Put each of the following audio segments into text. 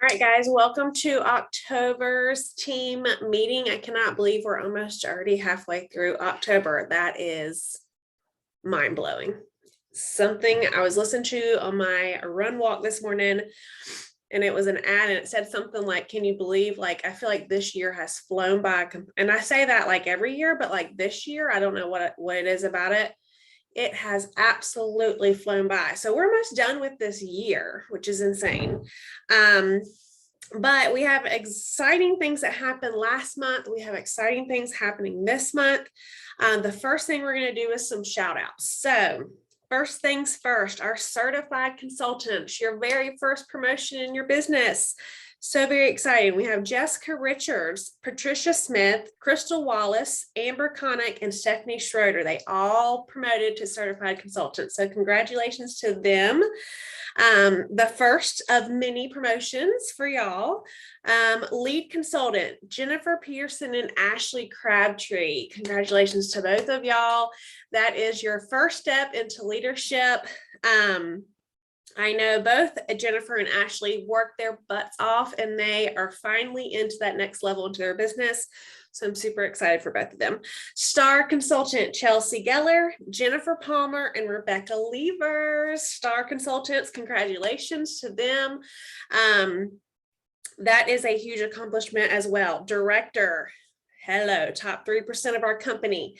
All right, guys, welcome to October's team meeting. I cannot believe we're almost already halfway through October. That is mind blowing. Something I was listening to on my run walk this morning, and it was an ad, and it said something like, can you believe, like, I feel like this year has flown by. And I say that like every year, but like this year, I don't know what it is about it. It has absolutely flown by. So we're almost done with this year, which is insane. But we have exciting things that happened last month. We have exciting things happening this month. The first thing we're going to do is some shout outs. So first things first, our certified consultants, your very first promotion in your business. So very exciting. We have Jessica Richards, Patricia Smith, Crystal Wallace, Amber Connick, and Stephanie Schroeder. They all promoted to certified consultants. So congratulations to them. The first of many promotions for y'all. Lead consultant, Jennifer Peterson and Ashley Crabtree. Congratulations to both of y'all. That is your first step into leadership. I know both Jennifer and Ashley worked their butts off, and they are finally into that next level into their business. So I'm super excited for both of them. Star consultant, Chelsea Geller, Jennifer Palmer, and Rebecca Levers. Star consultants, congratulations to them. That is a huge accomplishment as well. Director, hello, top 3% of our company.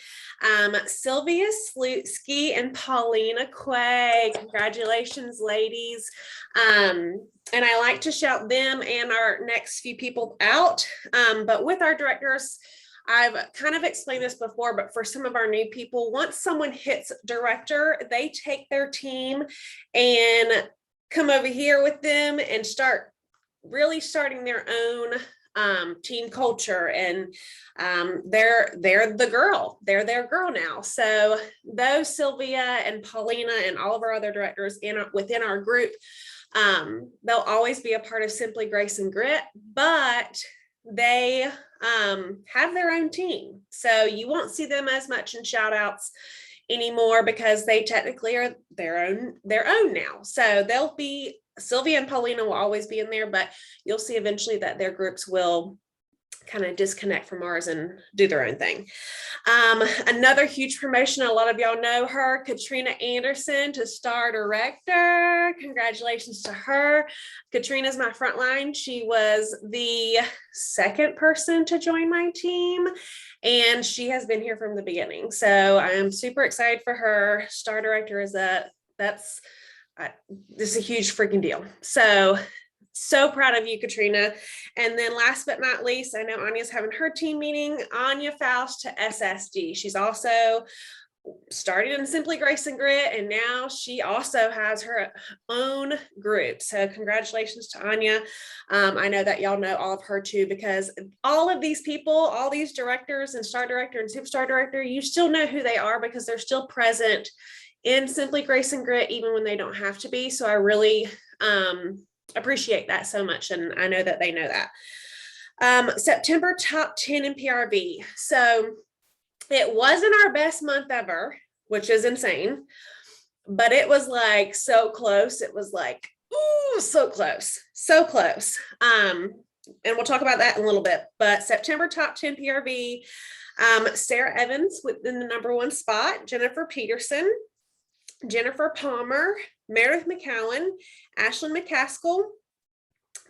Sylvia Slutsky and Paulina Quay. Congratulations, ladies. And I like to shout them and our next few people out. But with our directors, I've kind of explained this before, but for some of our new people, once someone hits director, they take their team and come over here with them and start really starting their own team culture, and they're the girl. They're their girl now. So those Sylvia and Paulina and all of our other directors within our group, they'll always be a part of Simply Grace and Grit, but they have their own team. So you won't see them as much in shout outs anymore because they technically are their own now. So they'll be, Sylvia and Paulina will always be in there, but you'll see eventually that their groups will kind of disconnect from ours and do their own thing. Another huge promotion, a lot of y'all know her, Katrina Anderson to star director. Congratulations to her. Katrina's my frontline. She was the second person to join my team, and she has been here from the beginning. So I'm super excited for her. Star director is this is a huge freaking deal. So proud of you, Katrina. And then last but not least, I know Anya's having her team meeting, Anya Faust to SSD. She's also started in Simply Grace and Grit, and now she also has her own group. So congratulations to Anya. I know that y'all know all of her too, because all of these people, all these directors and star director and superstar director, you still know who they are because they're still present in Simply Grace and Grit, even when they don't have to be. So I really appreciate that so much. And I know that they know that. September top 10 in PRV. So it wasn't our best month ever, which is insane, but it was like so close. It was like, ooh, so close, so close. And we'll talk about that in a little bit, but September top 10 PRV, Sarah Evans within the #1 spot, Jennifer Peterson, Jennifer Palmer, Meredith McCowan, Ashlyn McCaskill,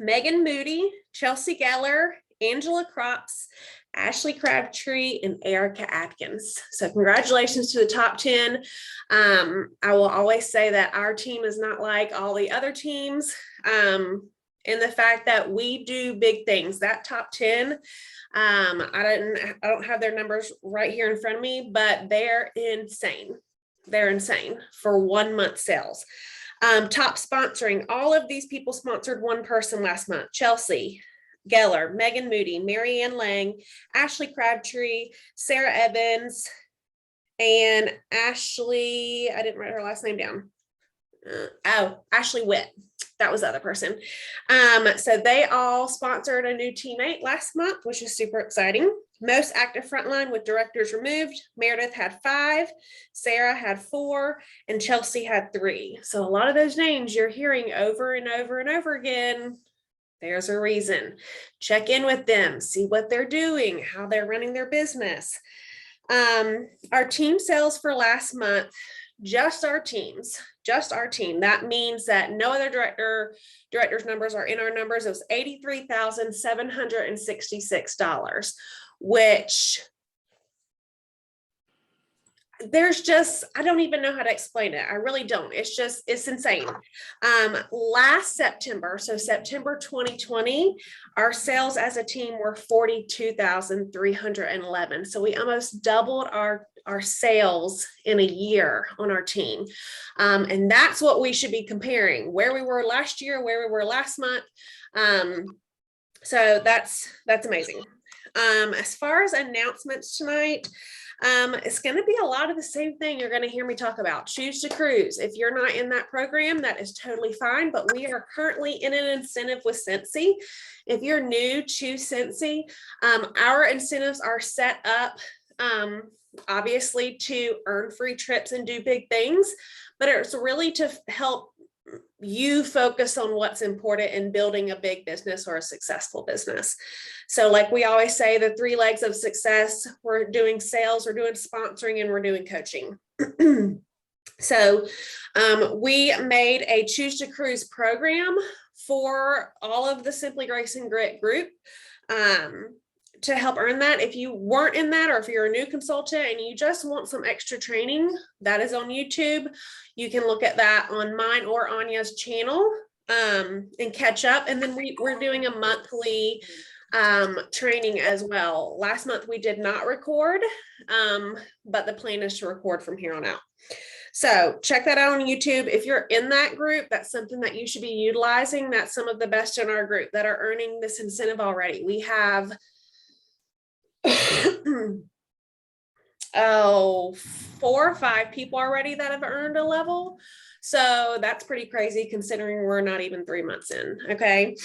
Megan Moody, Chelsea Geller, Angela Crops, Ashley Crabtree, and Erica Atkins. So congratulations to the top 10. I will always say that our team is not like all the other teams in the fact that we do big things. That top 10, I don't have their numbers right here in front of me, but they're insane. They're insane for 1 month sales. Top sponsoring, all of these people sponsored one person last month: Chelsea Geller, Megan Moody, Marianne Lang, Ashley Crabtree, Sarah Evans, and Ashley, I didn't write her last name down. Ashley Witt. That was the other person. So they all sponsored a new teammate last month, which is super exciting. Most active frontline with directors removed. Meredith had 5, Sarah had 4, and Chelsea had 3. So a lot of those names you're hearing over and over and over again There's a reason. Check in with them, see what they're doing, how they're running their business. Our team sales for last month, just our team. That means that no other director's numbers are in our numbers. It was $83,766, which there's just, I don't even know how to explain it. I really don't. It's insane. Last September, so September 2020, our sales as a team were 42,311. So we almost doubled our sales in a year on our team. And that's what we should be comparing, where we were last year, where we were last month. So that's amazing. As far as announcements tonight, it's going to be a lot of the same thing you're going to hear me talk about. Choose to Cruise. If you're not in that program, that is totally fine, but we are currently in an incentive with Cincy. If you're new to Cincy, our incentives are set up, obviously to earn free trips and do big things, but it's really to help you focus on what's important in building a big business or a successful business. So like we always say, the 3 legs of success, we're doing sales, we're doing sponsoring, and we're doing coaching. So we made a Choose to Cruise program for all of the Simply Grace and Grit group. To help earn that. If you weren't in that, or if you're a new consultant and you just want some extra training, that is on YouTube. You can look at that on mine or Anya's channel and catch up. And then we're doing a monthly training as well. Last month we did not record, but the plan is to record from here on out. So check that out on YouTube. If you're in that group, that's something that you should be utilizing. That's some of the best in our group that are earning this incentive already. We have 4 or 5 people already that have earned a level. So that's pretty crazy considering we're not even 3 months in. Okay.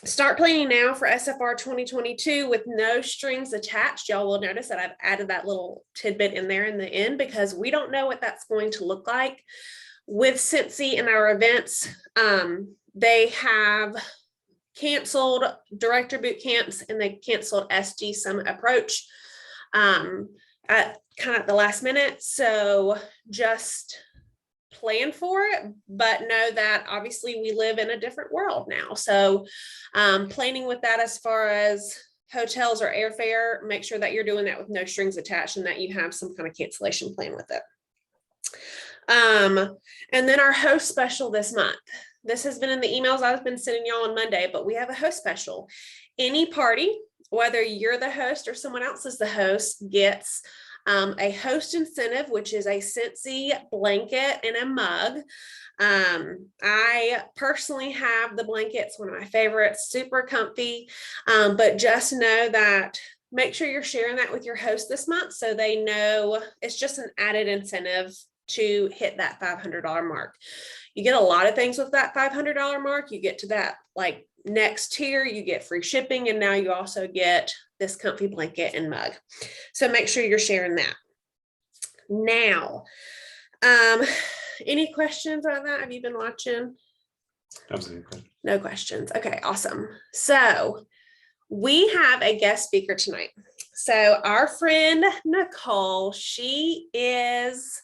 Start planning now for SFR 2022 with no strings attached. Y'all will notice that I've added that little tidbit in there in the end because we don't know what that's going to look like with Cincy and our events. They have canceled director boot camps and they canceled SG Summit Approach at kind of the last minute. So just plan for it, but know that obviously we live in a different world now. So planning with that as far as hotels or airfare, make sure that you're doing that with no strings attached and that you have some kind of cancellation plan with it. And then our host special this month. This has been in the emails I've been sending y'all on Monday, but we have a host special. Any party, whether you're the host or someone else is the host, gets a host incentive, which is a Cincy blanket and a mug. I personally have the blankets, one of my favorites, super comfy, but just know that make sure you're sharing that with your host this month so they know it's just an added incentive to hit that $500 mark. You get a lot of things with that $500 mark. You get to that like next tier, you get free shipping, and now you also get this comfy blanket and mug. So make sure you're sharing that. Now, any questions on that? Have you been watching? Absolutely. No questions. Okay, awesome. So we have a guest speaker tonight. So our friend Nicole, she has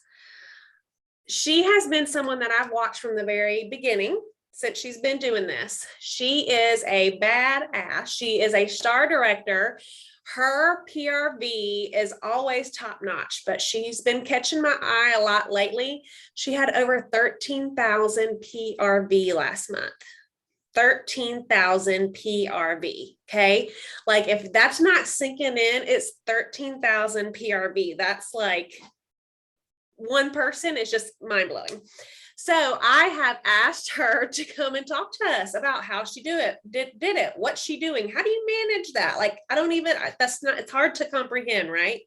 been someone that I've watched from the very beginning since she's been doing this. She is a badass. She is a star director. Her PRV is always top notch, but she's been catching my eye a lot lately. She had over 13,000 PRV last month. 13,000 PRV. Okay. Like if that's not sinking in, it's 13,000 PRV. That's like one person. Is just mind blowing. So I have asked her to come and talk to us about how she did it. What's she doing? How do you manage that? Like, it's hard to comprehend, right?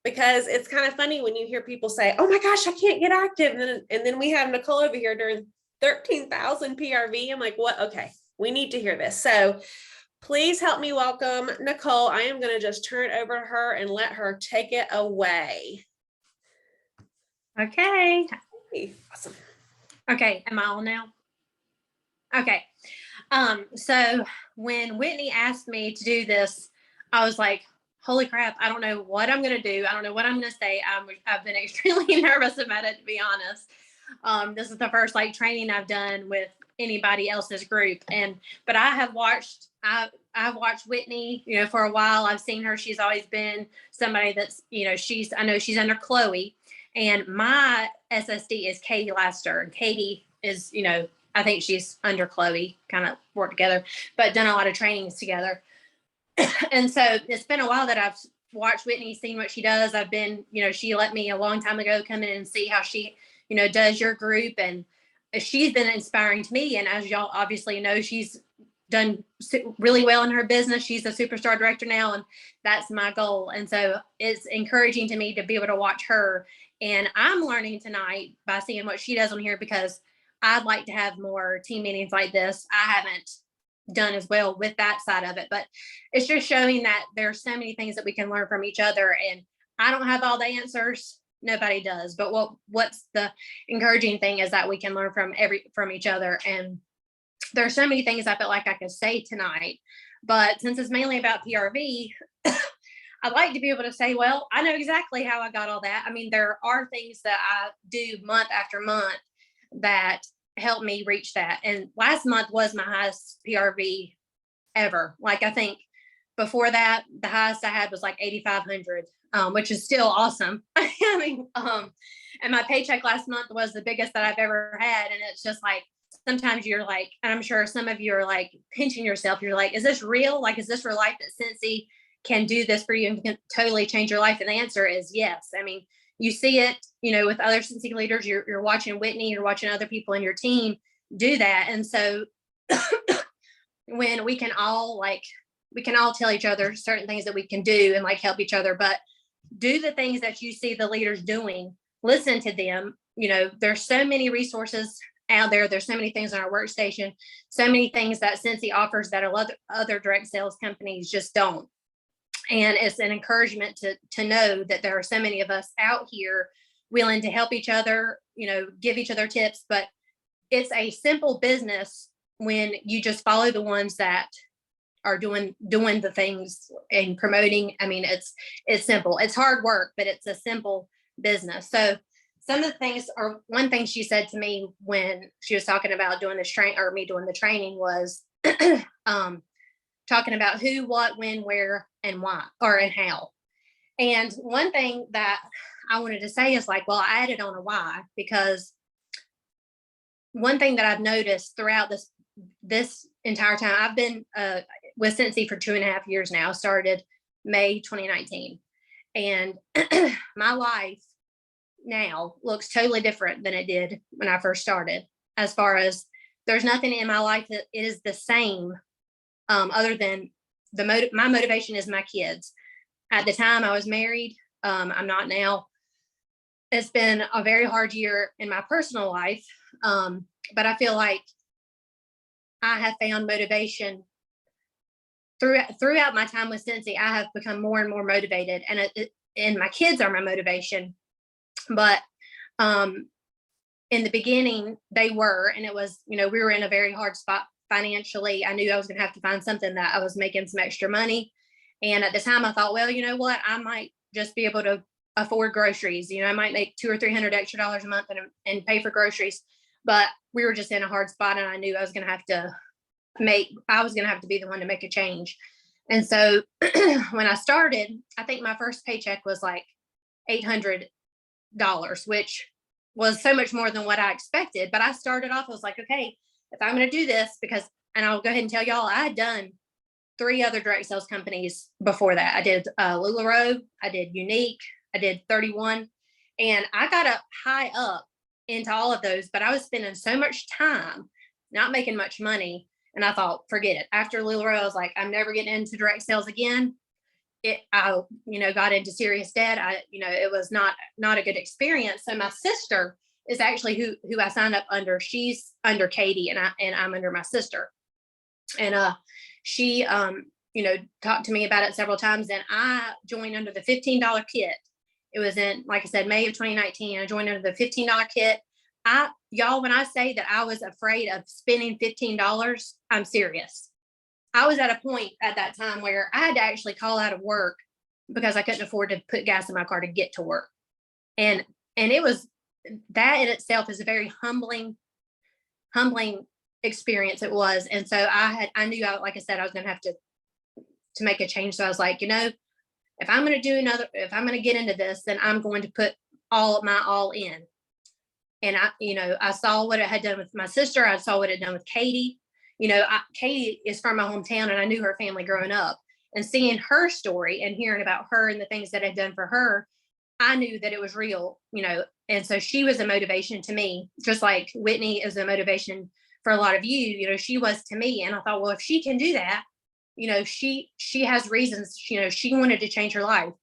Because it's kind of funny when you hear people say, oh my gosh, I can't get active. And then we have Nicole over here during 13,000 PRV. I'm like, what? Okay, we need to hear this. So please help me welcome Nicole. I am going to just turn it over to her and let her take it away. Okay. Hey, awesome. Okay. Am I on now? Okay. So when Whitney asked me to do this, I was like, holy crap, I don't know what I'm going to do. I don't know what I'm going to say. I've been extremely nervous about it, to be honest. This is the first like training I've done with anybody else's group. But I've watched Whitney, for a while. I've seen her. She's always been somebody that's, I know she's under Chloe, and my SSD is Katie Laster, and Katie is, I think she's under Chloe, kind of work together, but done a lot of trainings together. And so it's been a while that I've watched Whitney, seen what she does. I've been, she let me a long time ago come in and see how she, does your group. And she's been inspiring to me. And as y'all obviously know, she's done really well in her business. She's a superstar director now, and that's my goal. And so it's encouraging to me to be able to watch her. And I'm learning tonight by seeing what she does on here, because I'd like to have more team meetings like this. I haven't done as well with that side of it, but it's just showing that there's so many things that we can learn from each other. And I don't have all the answers. Nobody does. But what's the encouraging thing is that we can learn from each other. And there's so many things I felt like I could say tonight, but since it's mainly about PRV, I'd like to be able to say, well, I know exactly how I got all that. I mean, there are things that I do month after month that help me reach that. And last month was my highest PRV ever. Like, I think before that, the highest I had was like 8,500, which is still awesome. I mean, and my paycheck last month was the biggest that I've ever had. And it's just like, sometimes you're like, and I'm sure some of you are like pinching yourself. You're like, is this real? Like, is this real life that Cincy can do this for you and can totally change your life? And the answer is yes. I mean, you see it, with other Cincy leaders. You're watching Whitney, you're watching other people in your team do that. And so when we can all tell each other certain things that we can do and like help each other, but do the things that you see the leaders doing, listen to them. There's so many resources out there. There's so many things on our workstation, so many things that Cincy offers that other direct sales companies just don't. And it's an encouragement to know that there are so many of us out here willing to help each other, give each other tips. But it's a simple business when you just follow the ones that are doing the things and promoting. I mean, it's simple. It's hard work, but it's a simple business. So some of the things, or one thing she said to me when she was talking about doing this me doing the training was talking about who, what, when, where, and why, and how. And one thing that I wanted to say is like, well, I added on a why, because one thing that I've noticed throughout this entire time, I've been with Cincy for 2.5 years now, started May 2019. And my life now looks totally different than it did when I first started. As far as there's nothing in my life that is the same, other than my motivation is my kids. At the time I was married, I'm not now. It's been a very hard year in my personal life, but I feel like I have found motivation throughout my time with Cincy. I have become more and more motivated, and my kids are my motivation. But in the beginning they were, and it was, we were in a very hard spot financially. I knew I was going to have to find something that I was making some extra money. And at the time I thought, well, you know what, I might just be able to afford groceries. I might make $200 or $300 extra a month and pay for groceries. But we were just in a hard spot, and I knew I was going to have to be the one to make a change. And so when I started, I think my first paycheck was like $800, which was so much more than what I expected. But I started off, I was like, okay, if I'm going to do this, and I'll go ahead and tell y'all, I had done 3 other direct sales companies before that. I did LuLaRoe, I did Unique, I did 31, and I got up high up into all of those, but I was spending so much time not making much money. And I thought, forget it. After LuLaRoe, I was like, I'm never getting into direct sales again. I got into serious debt. It was not a good experience. So my sister is actually who I signed up under. She's under Katie, and I'm under my sister. And she talked to me about it several times, and I joined under the $15 kit. It was in, like I said, May of 2019. I joined under the $15 kit. y'all, when I say that I was afraid of spending $15, I'm serious. I was at a point at that time where I had to actually call out of work because I couldn't afford to put gas in my car to get to work. And it was, that in itself is a very humbling experience it was. And so I knew, like I said, I was going to have to make a change. So I was like, if I'm going to get into this, then I'm going to put all in. And I saw what it had done with my sister. I saw what it had done with Katie. Katie is from my hometown, and I knew her family growing up, and seeing her story and hearing about her and the things that I'd done for her, I knew that it was real, and so she was a motivation to me, just like Whitney is a motivation for a lot of you, she was to me. And I thought, well, if she can do that, she has reasons, she wanted to change her life.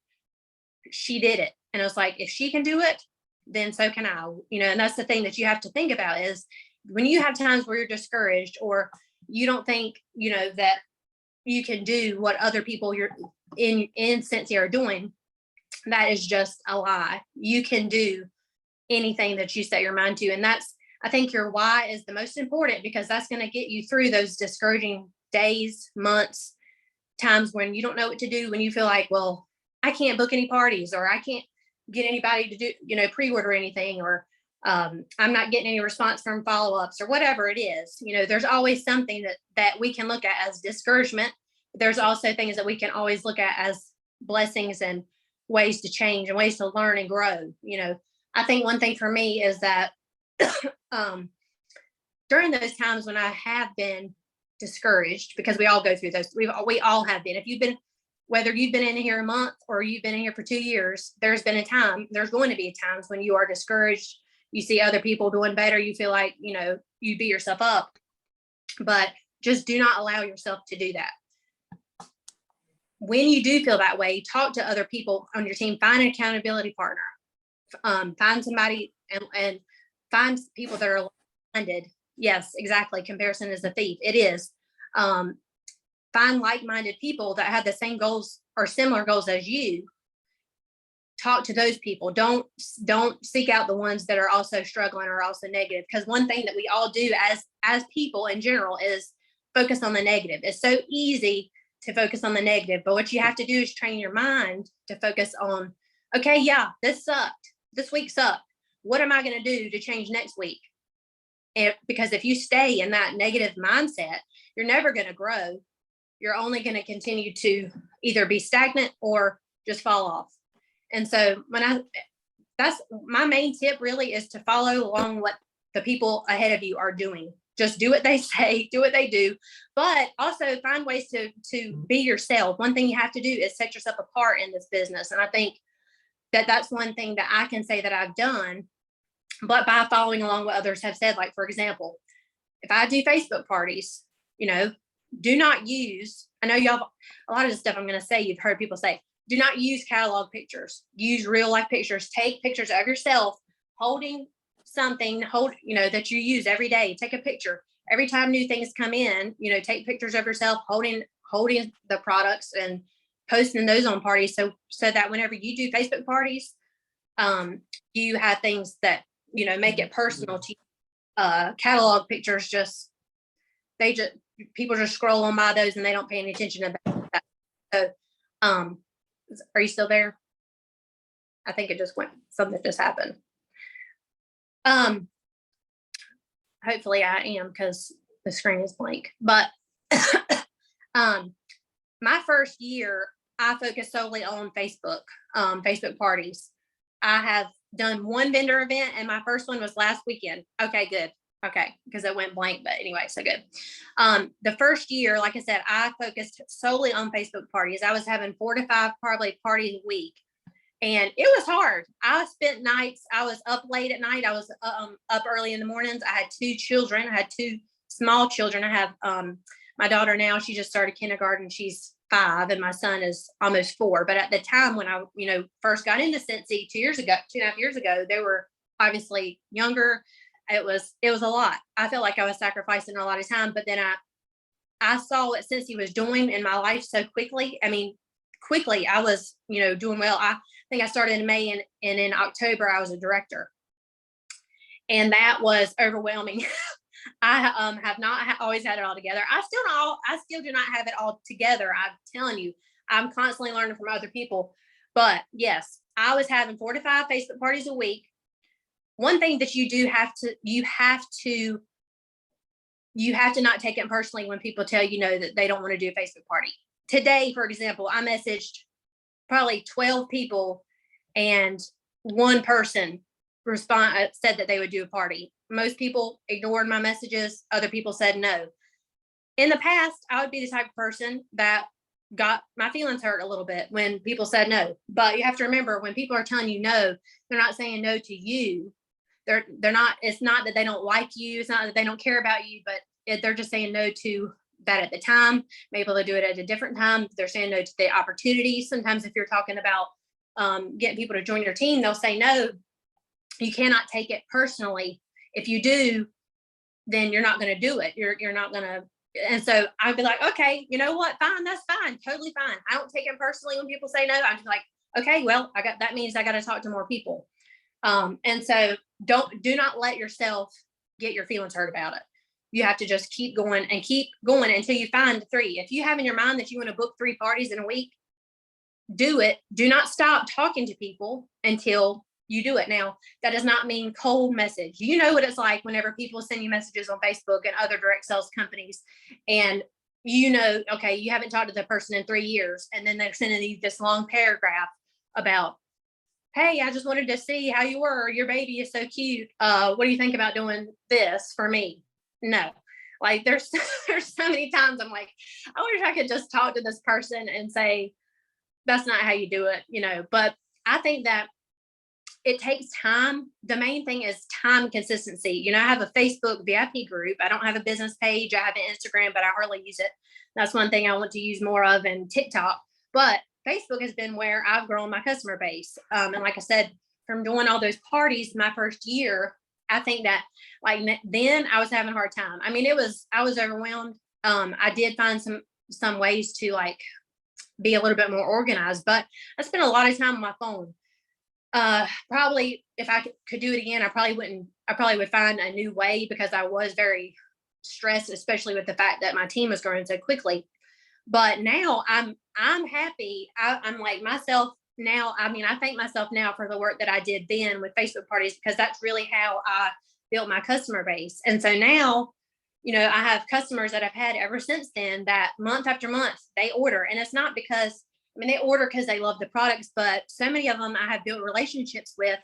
She did it. And I was like, if she can do it, then so can I, and that's the thing that you have to think about is when you have times where you're discouraged or you don't think, that you can do what other people you're in Cincy are doing, that is just a lie. You can do anything that you set your mind to. And I think your why is the most important, because that's going to get you through those discouraging days, months, times when you don't know what to do, when you feel like, well, I can't book any parties, or I can't get anybody to do, pre-order anything, or I'm not getting any response from follow-ups, or whatever it is. There's always something that we can look at as discouragement. There's also things that we can always look at as blessings and ways to change and ways to learn and grow. I think one thing for me is that during those times when I have been discouraged, because we all go through those, we all have been. Whether you've been in here a month or you've been in here for 2 years, there's going to be times when you are discouraged. You see other people doing better. You feel like, you beat yourself up, but just do not allow yourself to do that. When you do feel that way, talk to other people on your team, find an accountability partner, find somebody and find people that are like-minded. Yes, exactly. Comparison is a thief. It is. Find like-minded people that have the same goals or similar goals as you. Talk to those people. Don't seek out the ones that are also struggling or also negative. Because one thing that we all do as people in general is focus on the negative. It's so easy to focus on the negative, but what you have to do is train your mind to focus on, okay, yeah, this sucked. This week sucked. What am I going to do to change next week? Because if you stay in that negative mindset, you're never going to grow. You're only going to continue to either be stagnant or just fall off. And so that's my main tip really, is to follow along what the people ahead of you are doing. Just do what they say, do what they do, but also find ways to be yourself. One thing you have to do is set yourself apart in this business. And I think that's one thing that I can say that I've done, but by following along what others have said. Like, for example, if I do Facebook parties, do not use, I know y'all, a lot of the stuff I'm going to say, you've heard people say, do not use catalog pictures, use real life pictures. Take pictures of yourself holding something, that you use every day. Take a picture every time new things come in, take pictures of yourself holding the products and posting those on parties. So that whenever you do Facebook parties, you have things that, make it personal to you. Catalog pictures, people just scroll on by those and they don't pay any attention to that. So, are you still there? I think something just happened. Hopefully I am, because the screen is blank. But my first year, I focused solely on Facebook parties. I have done one vendor event, and my first one was last weekend. Okay, good. Okay, because it went blank, but anyway, so good. The first year, like I said, I focused solely on Facebook parties. I was having 4 to 5 probably parties a week. And it was hard. I spent nights, I was up late at night. I was up early in the mornings. I had 2 children. I had 2 small children. I have my daughter now, she just started kindergarten. She's 5 and my son is almost 4. But at the time when I, first got into Cincy 2.5 years ago, they were obviously younger. It was a lot. I felt like I was sacrificing a lot of time, but then I saw what Cincy was doing in my life so quickly. I mean, quickly I was, doing well. I think I started in May and in October I was a director. And that was overwhelming. I have not always had it all together. I still do not have it all together. I'm telling you, I'm constantly learning from other people. But yes, I was having 4 to 5 Facebook parties a week. One thing that you have to not take it personally when people tell you no that they don't want to do a Facebook party. Today, for example, I messaged probably 12 people and one person said that they would do a party. Most people ignored my messages. Other people said no. In the past, I would be the type of person that got my feelings hurt a little bit when people said no. But you have to remember, when people are telling you no, they're not saying no to you. They're not, it's not that they don't like you. It's not that they don't care about you, but they're just saying no to that at the time. Maybe they'll do it at a different time. They're saying no to the opportunities. Sometimes if you're talking about getting people to join your team, they'll say no. You cannot take it personally. If you do, then you're not going to do it. You're not going to. And so I'd be like, okay, you know what? Fine. That's fine. Totally fine. I don't take it personally when people say no. I'm just like, okay, well, that means I got to talk to more people. And so do not let yourself get your feelings hurt about it. You have to just keep going until you find the 3. If you have in your mind that you want to book 3 parties in a week, do it. Do not stop talking to people until you do it. Now, that does not mean cold message. You know what it's like whenever people send you messages on Facebook and other direct sales companies, and you know, okay, you haven't talked to the person in 3 years, and then they're sending you this long paragraph about, hey, I just wanted to see how you were. Your baby is so cute. What do you think about doing this for me? No. Like there's so many times I'm like, I wish I could just talk to this person and say, that's not how you do it, you know. But I think that it takes time. The main thing is time consistency. You know, I have a Facebook VIP group. I don't have a business page. I have an Instagram, but I hardly use it. That's one thing I want to use more of, and TikTok. But Facebook has been where I've grown my customer base. And like I said, from doing all those parties my first year, I think that like then I was having a hard time. I mean, I was overwhelmed. I did find some ways to like be a little bit more organized, but I spent a lot of time on my phone. Probably if I could do it again, I probably would find a new way, because I was very stressed, especially with the fact that my team was growing so quickly. But now I'm happy. I'm like myself now. I mean, I thank myself now for the work that I did then with Facebook parties, because that's really how I built my customer base. And so now, you know, I have customers that I've had ever since then that month after month they order. And it's not because, I mean, they order because they love the products, but so many of them I have built relationships with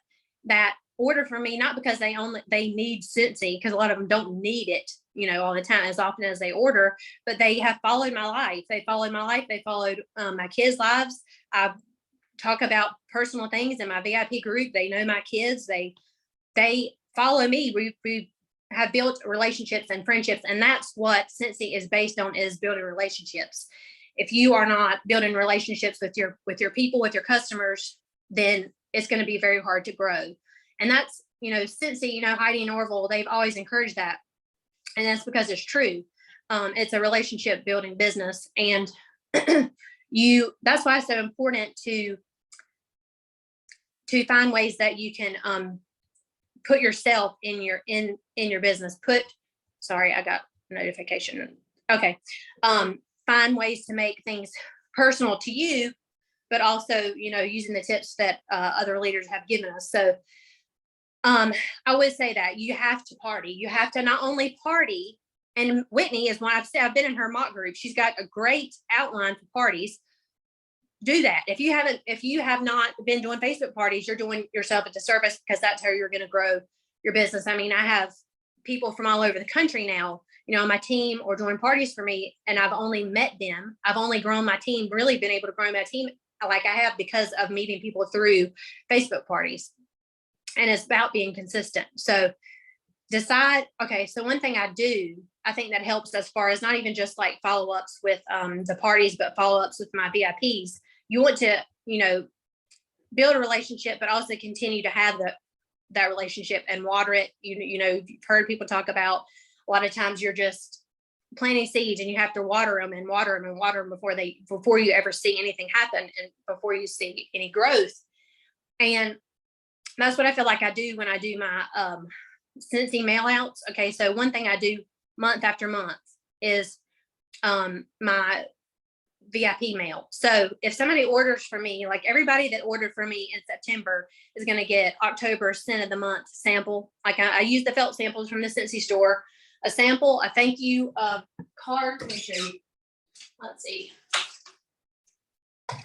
that order from me, not because they need Scentsy, because a lot of them don't need it, you know, all the time as often as they order, but they have followed my life. They followed my life. They followed my kids' lives. I talk about personal things in my VIP group. They know my kids. They follow me. We have built relationships and friendships, and that's what Scentsy is based on, is building relationships. If you are not building relationships with your people, with your customers, then it's going to be very hard to grow. And that's, you know, Scentsy, you know, Heidi and Orville, they've always encouraged that. And that's because it's true. It's a relationship building business. And that's why it's so important to find ways that you can put yourself in your business. Sorry, I got a notification. Okay. Find ways to make things personal to you, but also, you know, using the tips that other leaders have given us. So I would say that you have to party. You have to not only party, and Whitney is one I've been in her mock group. She's got a great outline for parties. Do that. If you have not been doing Facebook parties, you're doing yourself a disservice, because that's how you're going to grow your business. I mean, I have people from all over the country now, you know, on my team or doing parties for me, and I've only met them. I've only grown my team, really been able to grow my team like I have, because of meeting people through Facebook parties. And it's about being consistent. So decide, okay, so one thing I think that helps as far as not even just like follow-ups with the parties, but follow-ups with my VIPs. You want to, you know, build a relationship, but also continue to have that relationship and water it. You know, you've heard people talk about a lot of times you're just planting seeds and you have to water them and water them and water them before you ever see anything happen and before you see any growth. And that's what I feel like I do when I do Scentsy mail outs. Okay, so one thing I do month after month is my VIP mail. So if somebody orders for me, like everybody that ordered for me in September is going to get October scent of the month sample. Like I use the felt samples from the Scentsy store, a sample, a thank you card. Let me show you. Let's see.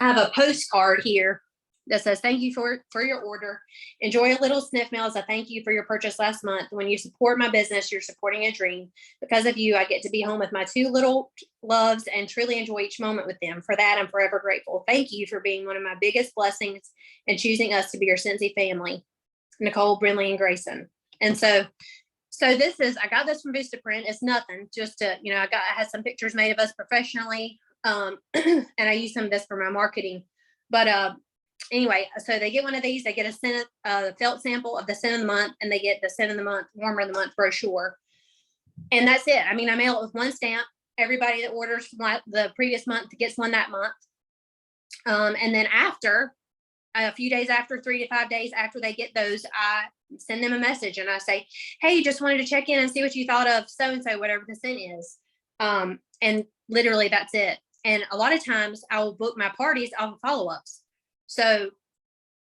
I have a postcard here that says, thank you for your order. Enjoy a little sniff mail as a thank you for your purchase last month. When you support my business, you're supporting a dream. Because of you, I get to be home with my 2 little loves and truly enjoy each moment with them. For that, I'm forever grateful. Thank you for being one of my biggest blessings and choosing us to be your Scentsy family. Nicole, Brinley, and Grayson. And so this is, I got this from Vistaprint. It's nothing, just to, I had some pictures made of us professionally. And I use some of this for my marketing. But anyway, so they get one of these, they get a scent, felt sample of the scent of the month, and they get the scent of the month, warmer of the month brochure. And that's it. I mean, I mail it with 1 stamp. Everybody that orders from the previous month gets one that month. And then after, a few days after, 3 to 5 days after they get those, I send them a message and I say, hey, just wanted to check in and see what you thought of so-and-so, whatever the scent is. And literally that's it. And a lot of times I will book my parties off of follow-ups. So,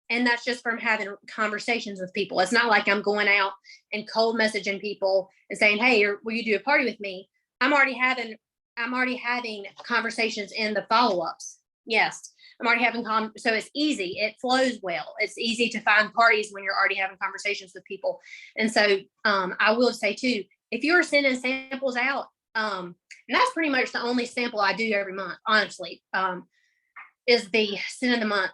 and that's just from having conversations with people. It's not like I'm going out and cold messaging people and saying, hey, will you do a party with me? I'm already having conversations in the follow-ups. Yes, I'm already having so it's easy. It flows well. It's easy to find parties when you're already having conversations with people. And so I will say too, if you're sending samples out, and that's pretty much the only sample I do every month, honestly, is the scent of the month.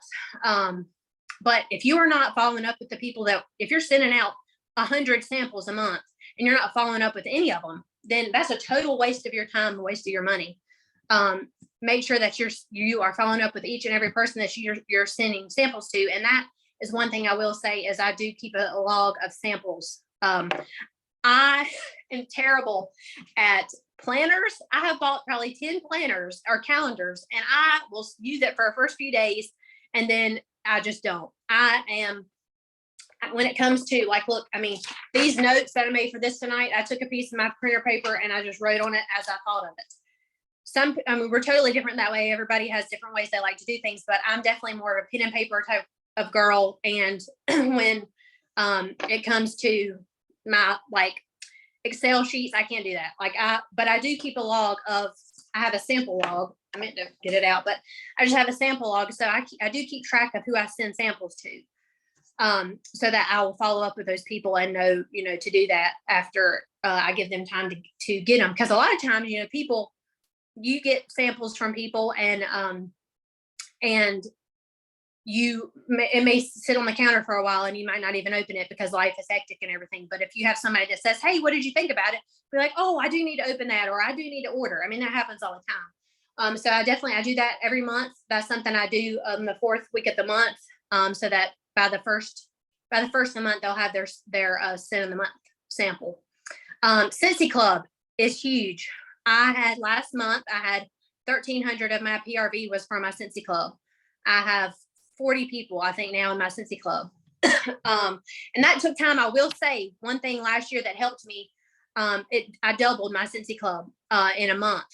But if you are not following up with the people if you're sending out 100 samples a month and you're not following up with any of them, then that's a total waste of your time, a waste of your money. Make sure that you are following up with each and every person that you're sending samples to. And that is one thing I will say is I do keep a log of samples. I am terrible at planners. I have bought probably 10 planners or calendars, and I will use it for the first few days, and then I just don't. When it comes to look, I mean, these notes that I made for this tonight, I took a piece of my printer paper and I just wrote on it as I thought of it. We're totally different that way. Everybody has different ways they like to do things, but I'm definitely more of a pen and paper type of girl. And when it comes to my Excel sheets, I can't do that. But I do keep a log of, I have a sample log. I meant to get it out, but I just have a sample log. So I do keep track of who I send samples to, so that I will follow up with those people and know, to do that after I give them time to get them. Because a lot of times, you get samples from people and it may sit on the counter for a while and you might not even open it because life is hectic and everything. But if you have somebody that says, hey, what did you think about it? Be like, oh, I do need to open that, or I do need to order. I mean, that happens all the time. So I do that every month. That's something I do the 4th week of the month. So that by the first of the month, they'll have their scent of the month sample. Scentsy Club is huge. Last month, I had 1,300 of my PRV was from my Scentsy Club. I have 40 people, I think, now in my Scentsy Club. And that took time. I will say one thing last year that helped me. I doubled my Scentsy Club in a month.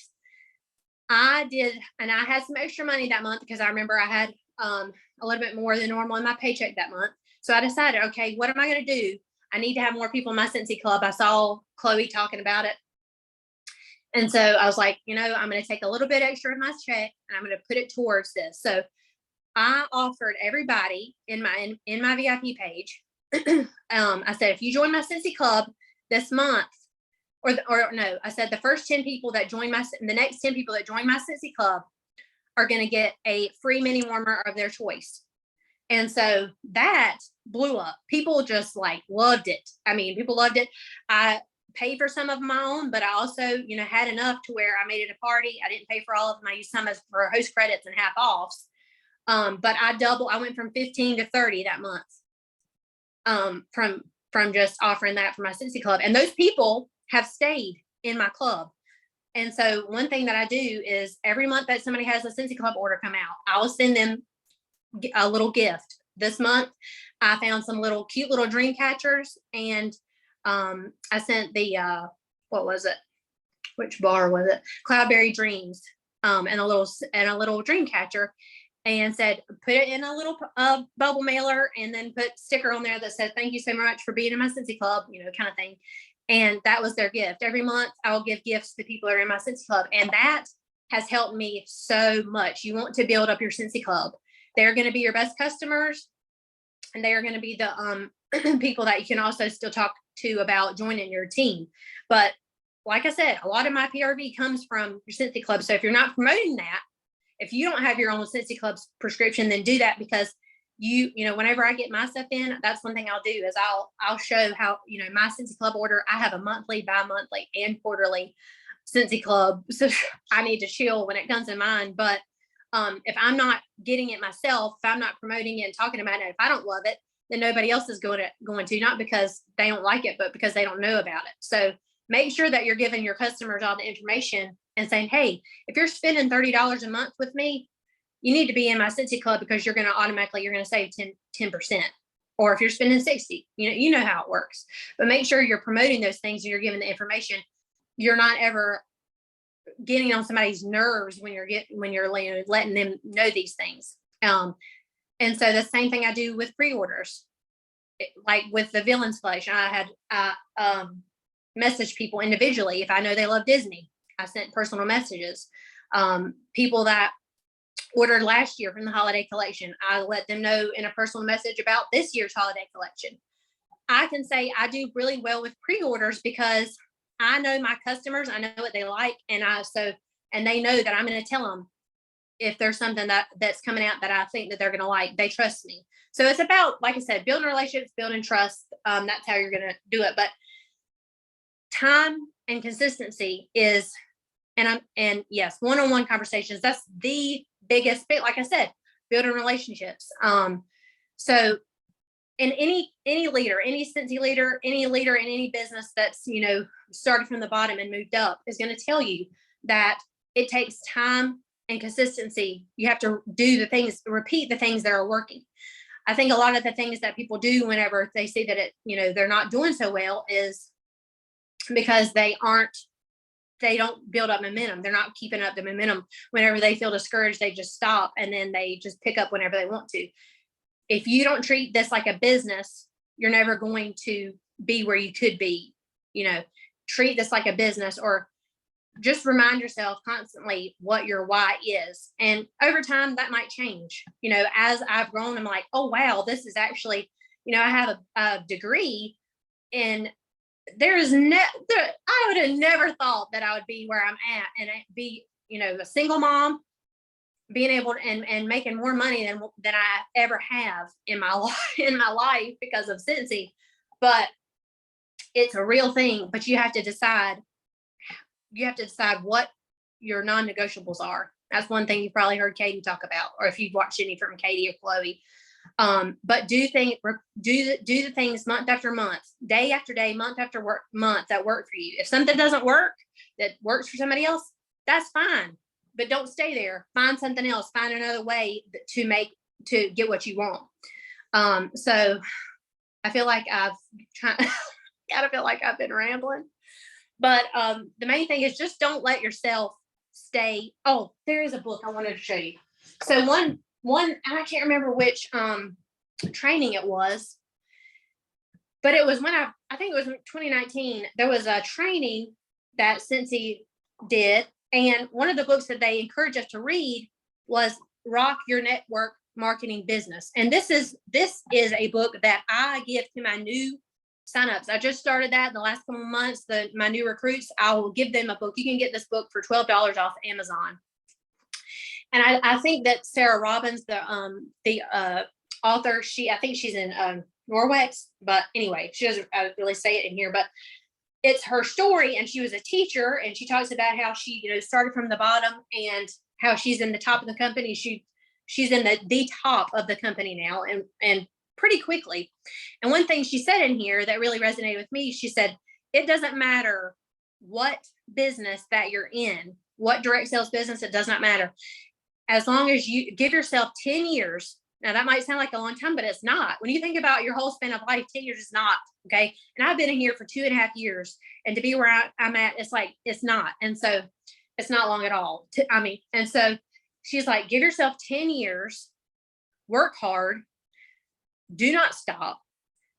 I did, and I had some extra money that month because I remember I had a little bit more than normal in my paycheck that month. So I decided, okay, what am I going to do? I need to have more people in my Scentsy Club. I saw Chloe talking about it. And so I was like, I'm going to take a little bit extra of my check and I'm going to put it towards this. So I offered everybody in my VIP page. I said, if you join my Scentsy Club this month, I said the first 10 people that join the next 10 people that join my Scentsy Club are going to get a free mini warmer of their choice. And so that blew up. People just loved it. I mean, people loved it. I paid for some of my own, but I also, had enough to where I made it a party. I didn't pay for all of them. I used some for host credits and half offs. But I went from 15 to 30 that month, from just offering that for my Scentsy Club. And those people have stayed in my club. And so one thing that I do is every month that somebody has a Scentsy Club order come out, I'll send them a little gift. This month, I found some cute little dream catchers, and I sent the, what was it? Which bar was it? Cloudberry Dreams, and a little dream catcher, and said, put it in a little bubble mailer, and then put sticker on there that said, thank you so much for being in my Scentsy Club, kind of thing. And that was their gift. Every month I will give gifts to people that are in my Scentsy Club. And that has helped me so much. You want to build up your Scentsy Club. They're going to be your best customers, and they are going to be the people that you can also still talk to about joining your team. But like I said, a lot of my PRV comes from your Scentsy Club. So if you're not promoting that, if you don't have your own Scentsy Club's prescription, then do that, because whenever I get my stuff in, that's one thing I'll do is I'll show how, my Scentsy Club order. I have a monthly, bi-monthly, and quarterly Scentsy Club. So I need to chill when it comes in mine. But if I'm not getting it myself, if I'm not promoting it and talking about it, if I don't love it, then nobody else is going to, not because they don't like it, but because they don't know about it. So make sure that you're giving your customers all the information and saying, hey, if you're spending $30 a month with me, you need to be in my Scentsy Club, because you're going to save 10%. Or if you're spending 60, you know how it works. But make sure you're promoting those things and you're giving the information. You're not ever getting on somebody's nerves when you're letting them know these things. And so the same thing I do with pre-orders, like with the veil installation. I had message people individually. If I know they love Disney, I sent personal messages. People that ordered last year from the holiday collection, I let them know in a personal message about this year's holiday collection. I can say I do really well with pre-orders because I know my customers, I know what they like, and they know that I'm going to tell them if there's something that's coming out that I think that they're going to like. They trust me. So it's about, like I said, building relationships, building trust. That's how you're going to do it. But time and consistency is, and yes, one-on-one conversations, that's the biggest bit. Like I said, building relationships. So in any leader, any Scentsy leader, any leader in any business that's, started from the bottom and moved up is going to tell you that it takes time and consistency. You have to do the things, repeat the things that are working. I think a lot of the things that people do whenever they see that they're not doing so well is because they don't build up momentum. They're not keeping up the momentum. Whenever they feel discouraged, they just stop, and then they just pick up whenever they want to. If you don't treat this like a business, you're never going to be where you could be. Treat this like a business, or just remind yourself constantly what your why is. And over time that might change. As I've grown, I'm like, oh wow, this is actually, I have a degree in, I would have never thought that I would be where I'm at and be, a single mom, being able to, and making more money than I ever have in my life because of Scentsy. But it's a real thing. But you have to decide what your non-negotiables are. That's one thing you probably heard Katie talk about, or if you've watched any from Katie or Chloe. But do the things month after month, day after day, month after month that work for you. If something doesn't work that works for somebody else, that's fine. But don't stay there. Find something else. Find another way to get what you want. So I feel like gotta feel like I've been rambling. But the main thing is just don't let yourself stay. Oh, there is a book I wanted to show you. So one, and I can't remember which training it was, but it was when I think it was in 2019. There was a training that Scentsy did, and one of the books that they encouraged us to read was Rock Your Network Marketing Business. And this is a book that I give to my new signups. I just started that in the last couple of months. My new recruits, I will give them a book. You can get this book for $12 off Amazon. And I think that Sarah Robbins, the author, I think she's in Norwex, but anyway, she doesn't really say it in here, but it's her story. And she was a teacher, and she talks about how she, started from the bottom and how she's in the top of the company. She's in the top of the company now, and pretty quickly. And one thing she said in here that really resonated with me, she said, it doesn't matter what business that you're in, what direct sales business, it does not matter. As long as you give yourself 10 years, Now that might sound like a long time, but it's not. When you think about your whole span of life, 10 years is not. Okay. And I've been in here for 2.5 years, and to be where I'm at, it's like, it's not. And so it's not long at all. And so she's like, give yourself 10 years, work hard, do not stop,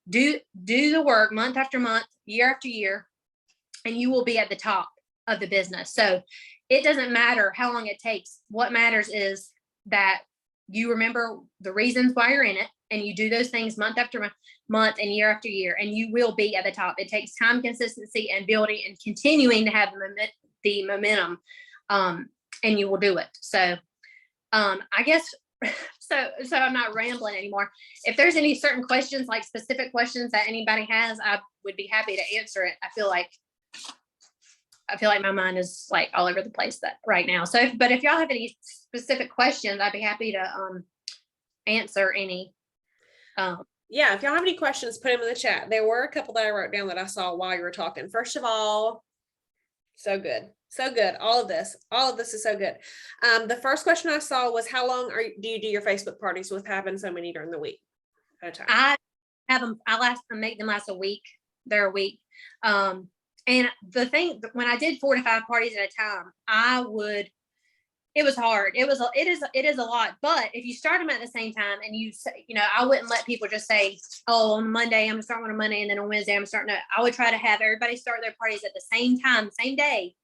do the work month after month, year after year, and you will be at the top of the business. So it doesn't matter how long it takes. What matters is that you remember the reasons why you're in it, and you do those things month after month and year after year, and you will be at the top. It takes time, consistency, and building and continuing to have the momentum, and you will do it. So I guess so I'm not rambling anymore. If there's any certain questions, like specific questions that anybody has, I would be happy to answer it. I feel like my mind is like all over the place right now. So, but if y'all have any specific questions, I'd be happy to answer any. Yeah, if y'all have any questions, put them in the chat. There were a couple that I wrote down that I saw while you were talking. First of all, so good. So good. All of this is so good. The first question I saw was, how long do you do your Facebook parties with having so many during the week at a time? I have them. I make them last a week. They're a week. And the thing, when I did 4 to 5 parties at a time, it was hard. It is a lot. But if you start them at the same time, and I wouldn't let people just say, oh, on Monday, I'm gonna start on a Monday, and then on Wednesday, I'm starting. I would try to have everybody start their parties at the same time, same day.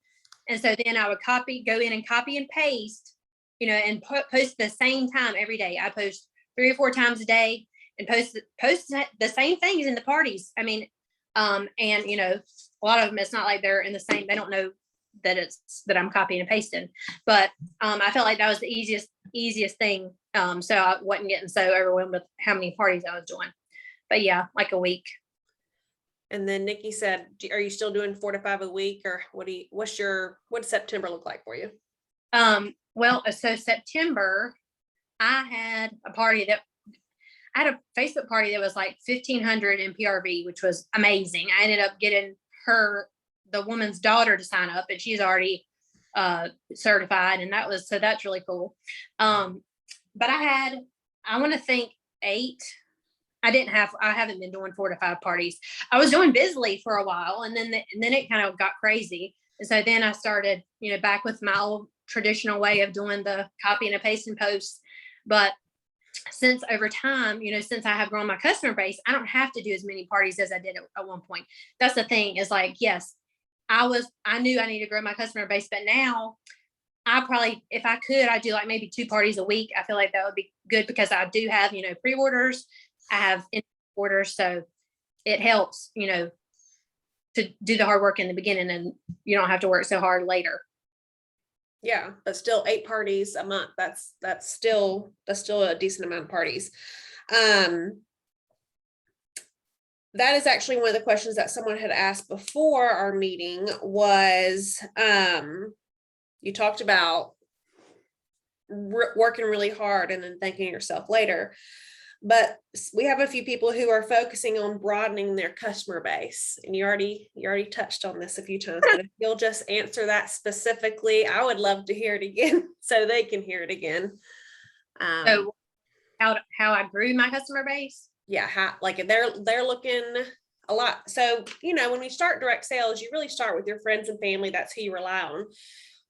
And so then I would go in and copy and paste, and post the same time every day. I post 3 or 4 times a day and post the same things in the parties. I mean, and a lot of them, it's not like they're in the same, they don't know that I'm copying and pasting, but I felt like that was the easiest thing. So I wasn't getting so overwhelmed with how many parties I was doing, but yeah, like a week. And then Nikki said, are you still doing 4 to 5 a week, or what does September look like for you? Well, so September, I had a Facebook party that was like 1,500 in PRV, which was amazing. I ended up getting the woman's daughter to sign up, and she's already certified, and that's really cool. But I want to think 8. I haven't been doing 4 to 5 parties. I was doing Bizly for a while, and then it kind of got crazy. And so then I started, back with my old traditional way of doing the copy and paste and posts. But since over time, since I have grown my customer base, I don't have to do as many parties as I did at one point. That's the thing, is like, yes, I knew I needed to grow my customer base, but now I probably, if I could, I'd do like maybe 2 parties a week. I feel like that would be good, because I do have, pre-orders, I have orders. So it helps, to do the hard work in the beginning, and you don't have to work so hard later. Yeah, but still 8 parties a month. That's still a decent amount of parties. That is actually one of the questions that someone had asked before our meeting was, you talked about working really hard and then thanking yourself later. But we have a few people who are focusing on broadening their customer base, and you already touched on this a few times, but if you'll just answer that specifically, I would love to hear it again so they can hear it again. So how I grew my customer base? Yeah, like they're looking a lot. So, when we start direct sales, you really start with your friends and family. That's who you rely on.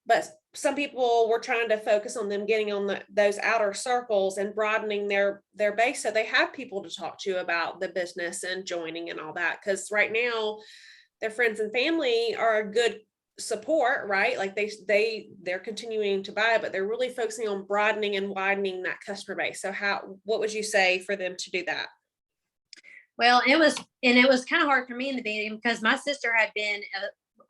But some people were trying to focus on them getting on those outer circles and broadening their base, so they have people to talk to about the business and joining and all that. Because right now, their friends and family are a good support, right? Like they're continuing to buy, but they're really focusing on broadening and widening that customer base. So what would you say for them to do that? Well, it was kind of hard for me in the beginning, because my sister had been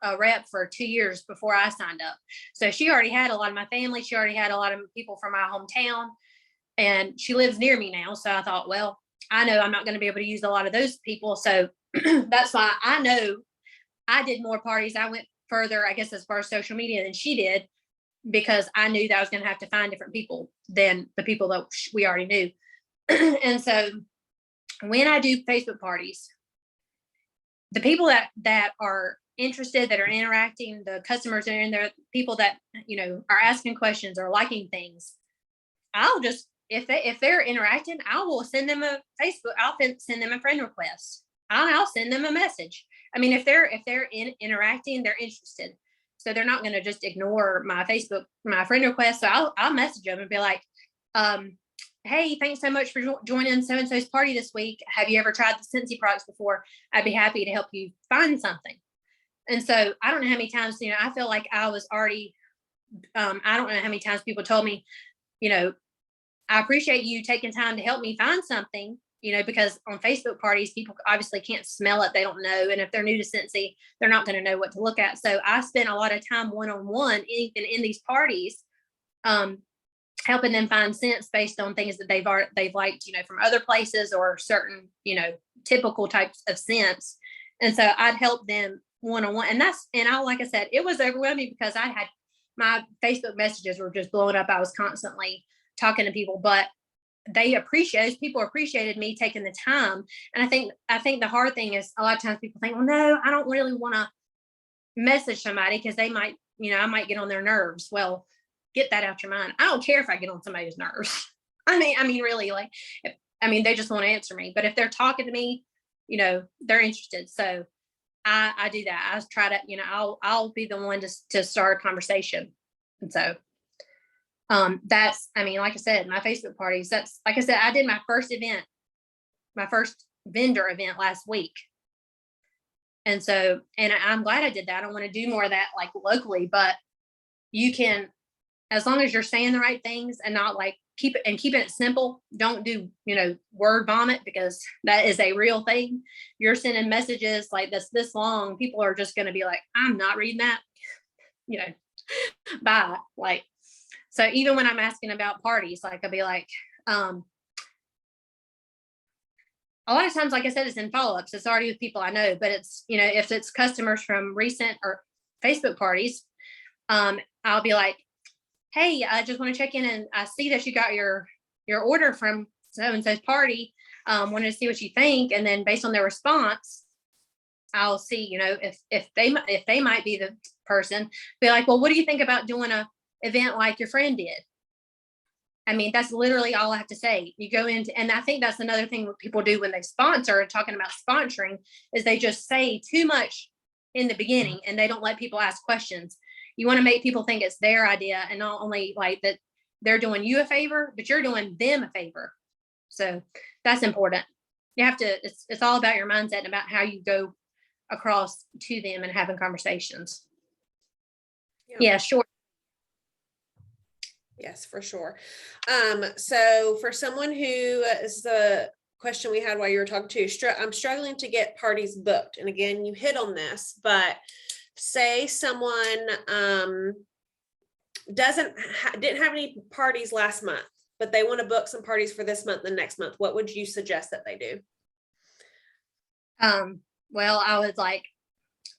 a rep for 2 years before I signed up. So she already had a lot of my family. She already had a lot of people from my hometown, and she lives near me now. So I thought, well, I know I'm not going to be able to use a lot of those people. So that's why I know I did more parties. I went further, I guess, as far as social media than she did, because I knew that I was going to have to find different people than the people that we already knew. And so when I do Facebook parties, the people that are interested, that are interacting, the customers that are in there, people that are asking questions or liking things, I'll just if they're interacting, I will send them a Facebook. Send them a friend request. I'll send them a message. I mean, if they're interacting, they're interested. So they're not going to just ignore my friend request. So I'll message them and be like, hey, thanks so much for joining so and so's party this week. Have you ever tried the Scentsy products before? I'd be happy to help you find something. And so I don't know how many times, I feel like I was already. I don't know how many times people told me, I appreciate you taking time to help me find something, because on Facebook parties, people obviously can't smell it. They don't know. And if they're new to Scentsy, they're not going to know what to look at. So I spent a lot of time one-on-one, even in these parties, helping them find scents based on things that they've liked, from other places or certain, typical types of scents. And so I'd help them one-on-one. Like I said, it was overwhelming because I had my Facebook messages were just blowing up. I was constantly talking to people, but people appreciated me taking the time. And I think the hard thing is a lot of times people think, well, no, I don't really want to message somebody because they might, I might get on their nerves. Well, get that out your mind. I don't care if I get on somebody's nerves. I mean, really, they just want to answer me. But if they're talking to me, they're interested. So I do that. I try to, I'll be the one to start a conversation. And so that's, like I said, my Facebook parties, that's, like I said, I did my first vendor event last week. And so, and I'm glad I did that. I don't want to do more of that like locally, but you can, as long as you're saying the right things and not like keeping it simple. Don't do, word vomit, because that is a real thing. You're sending messages like this long. People are just going to be like, I'm not reading that, bye. Like, so even when I'm asking about parties, like I'll be like, a lot of times, like I said, it's in follow-ups. It's already with people I know, but it's, if it's customers from recent or Facebook parties, I'll be like, hey, I just want to check in, and I see that you got your order from so-and-so's party. Wanted to see what you think. And then based on their response, I'll see, if they might be the person, be like, well, what do you think about doing a event like your friend did? That's literally all I have to say. You go into, and I think that's another thing what people do when they sponsor, talking about sponsoring, is they just say too much in the beginning and they don't let people ask questions. You want to make people think it's their idea, and not only like that they're doing you a favor, but you're doing them a favor. So that's important. You have to, it's all about your mindset and about how you go across to them and having conversations. Yeah, sure. Yes, for sure. So for someone who is the question we had while you were talking to, I'm struggling to get parties booked. And again, you hit on this, but say someone didn't have any parties last month, but they want to book some parties for this month and next month. What would you suggest that they do? Well, I would like,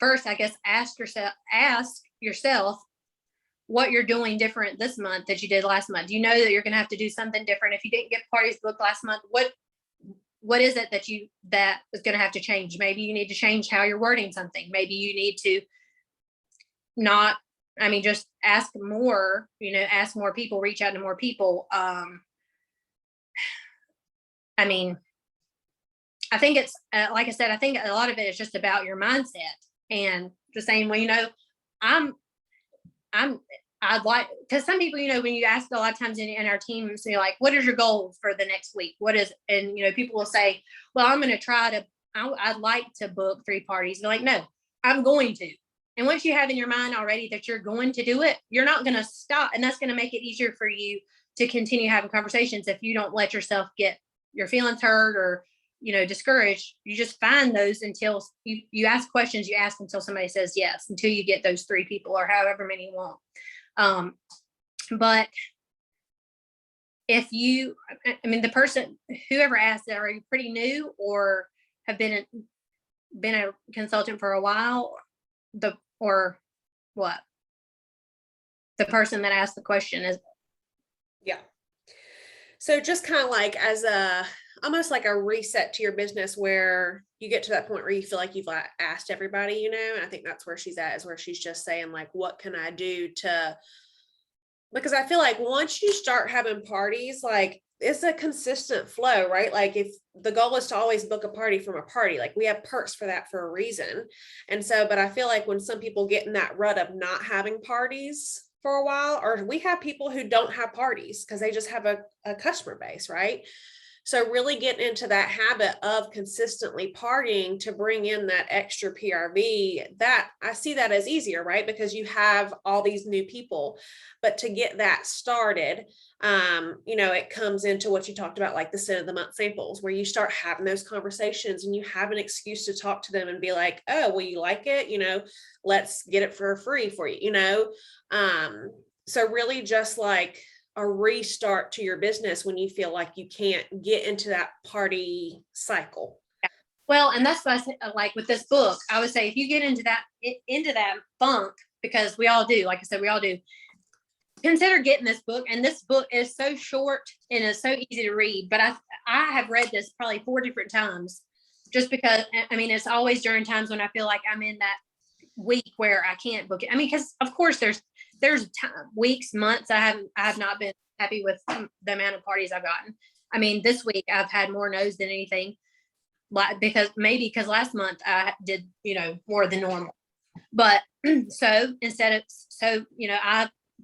first, I guess, ask yourself what you're doing different this month that you did last month. You know that you're going to have to do something different. If you didn't get parties booked last month, what is it that is going to have to change? Maybe you need to change how you're wording something. Maybe you need to just ask more, ask more people, reach out to more people. I think it's, like I said, I think a lot of it is just about your mindset and just saying, well, I'd like, because some people, when you ask a lot of times in our teams, you're like, what is your goal for the next week? And people will say, well, I'd like to book 3 parties. They're like, no, I'm going to. And once you have in your mind already that you're going to do it, you're not going to stop. And that's going to make it easier for you to continue having conversations. If you don't let yourself get your feelings hurt or, discouraged, you just find those until you ask questions, you ask until somebody says yes, until you get those 3 people or however many you want. But if the person, whoever asked, are you pretty new or have been a consultant for a while? Or what? The person that asked the question is. Yeah. So just kind of like as almost like a reset to your business, where you get to that point where you feel like you've asked everybody, and I think that's where she's at, is where she's just saying like, what can I do to Because I feel like once you start having parties, like it's a consistent flow, right? Like if the goal is to always book a party from a party, like we have perks for that for a reason. And so, but I feel like when some people get in that rut of not having parties for a while, or we have people who don't have parties because they just have a customer base, right? So really getting into that habit of consistently partying to bring in that extra PRV, that I see that as easier, right? Because you have all these new people, but to get that started, it comes into what you talked about, like the sin of the month samples, where you start having those conversations and you have an excuse to talk to them and be like, oh, well, you like it, let's get it for free for you, so really just like a restart to your business when you feel like you can't get into that party cycle. Well, and that's what I said, like with this book, I would say if you get into that funk, because we all do, like I said, we all do, consider getting this book. And this book is so short and is so easy to read, but I have read this probably 4 different times, just because, I mean, it's always during times when I feel like I'm in that week where I can't book it. I mean, because of course there's weeks, months I have not been happy with the amount of parties I've gotten. I mean, this week I've had more no's than anything, because last month I did, more than normal. But so